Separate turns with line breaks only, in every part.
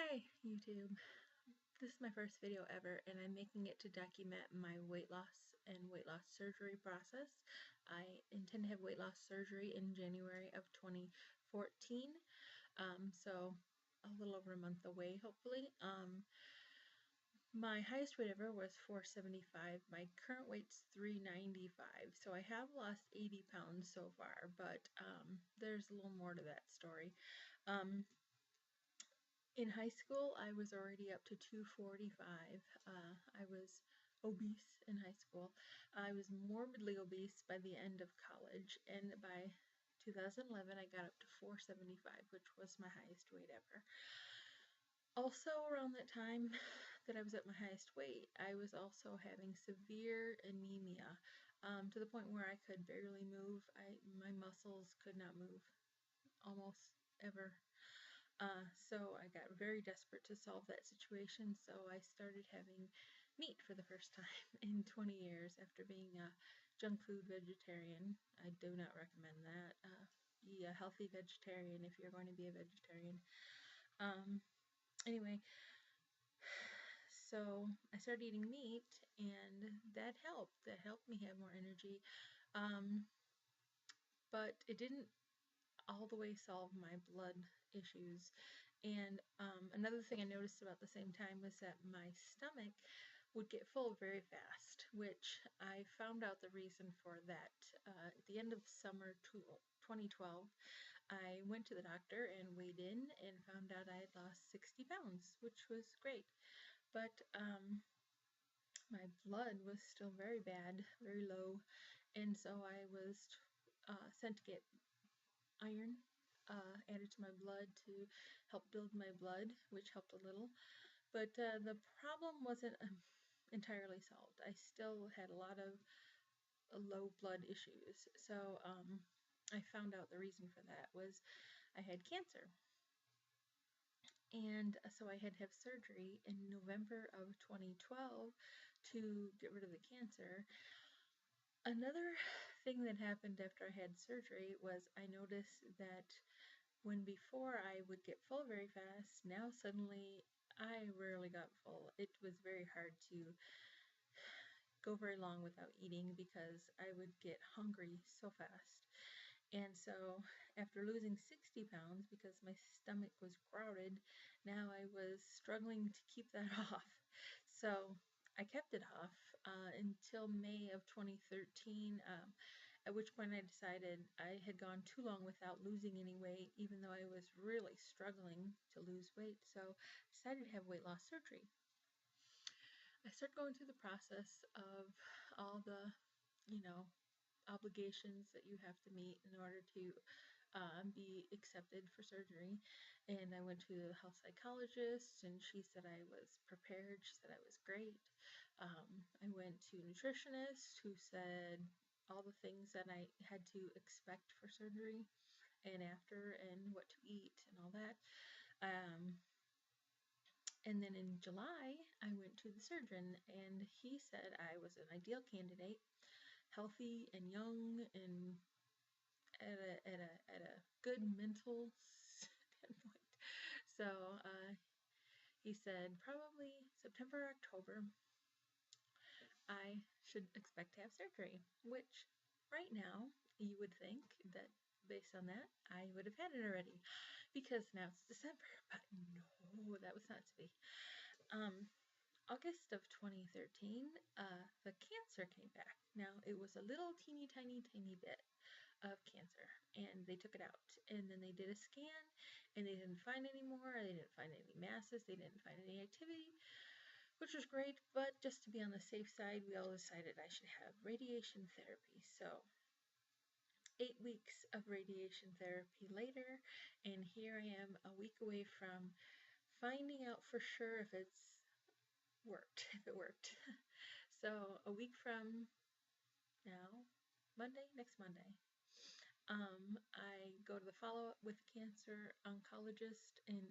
Hi YouTube. This is my first video ever and I'm making it to document my weight loss and weight loss surgery process. I intend to have weight loss surgery in January of 2014, so a little over a month away hopefully. My highest weight ever was 475. My current weight's 395, so I have lost 80 pounds so far, but there's a little more to that story. In high school, I was already up to 245. I was obese in high school. I was morbidly obese by the end of college, and by 2011, I got up to 475, which was my highest weight ever. Also, around that time that I was at my highest weight, I was also having severe anemia, to the point where I could barely move. My muscles could not move almost ever. So I got very desperate to solve that situation, so I started having meat for the first time in 20 years after being a junk food vegetarian. I do not recommend that. Be a healthy vegetarian if you're going to be a vegetarian. Anyway, so I started eating meat, and that helped. That helped me have more energy, but it didn't all the way solve my blood issues. And another thing I noticed about the same time was that my stomach would get full very fast, which I found out the reason for that at the end of summer 2012. I went to the doctor and weighed in and found out I had lost 60 pounds, which was great. But my blood was still very bad, very low, and so I was sent to get iron added to my blood to help build my blood, which helped a little. But the problem wasn't entirely solved. I still had a lot of low blood issues. So I found out the reason for that was I had cancer. And so I had to have surgery in November of 2012 to get rid of the cancer. Another thing that happened after I had surgery was I noticed that when before I would get full very fast, now suddenly I rarely got full. It was very hard to go very long without eating because I would get hungry so fast. And so after losing 60 pounds because my stomach was crowded, now I was struggling to keep that off. So I kept it off until May of 2013, at which point I decided I had gone too long without losing any weight, even though I was really struggling to lose weight. So I decided to have weight loss surgery. I started going through the process of all the, obligations that you have to meet in order to be accepted for surgery. And I went to the health psychologist, and she said I was prepared. She said I was great. I went to a nutritionist who said all the things that I had to expect for surgery and after, and what to eat and all that. And then in July, I went to the surgeon, and he said I was an ideal candidate, healthy and young, and at a good mental standpoint. So he said probably September, October, I should expect to have surgery, which right now you would think that based on that I would have had it already because now it's December, but no, that was not to be. August of 2013, the cancer came back. Now it was a little teeny tiny bit of cancer, and they took it out, and then they did a scan, and they didn't find any more. They didn't find any masses, they didn't find any activity, which was great. But just to be on the safe side, we all decided I should have radiation therapy. So 8 weeks of radiation therapy later, and here I am a week away from finding out for sure if it worked. So a week from now, next Monday, I go to the follow-up with the cancer oncologist, and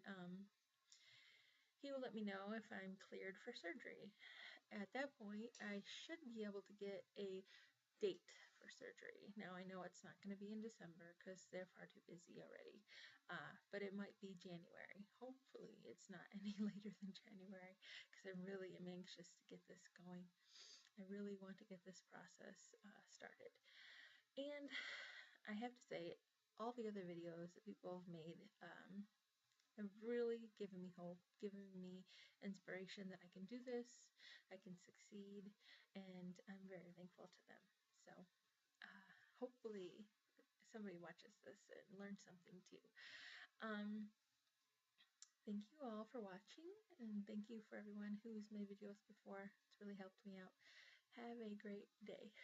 he will let me know if I'm cleared for surgery. At that point, I should be able to get a date for surgery. Now, I know it's not going to be in December because they're far too busy already, but it might be January. Hopefully, it's not any later than January, because I really am anxious to get this going. I really want to get this process started. And I have to say, all the other videos that people have made have really given me hope, given me inspiration that I can do this, I can succeed, and I'm very thankful to them. So hopefully somebody watches this and learns something too. Thank you all for watching, and thank you for everyone who's made videos before. It's really helped me out. Have a great day.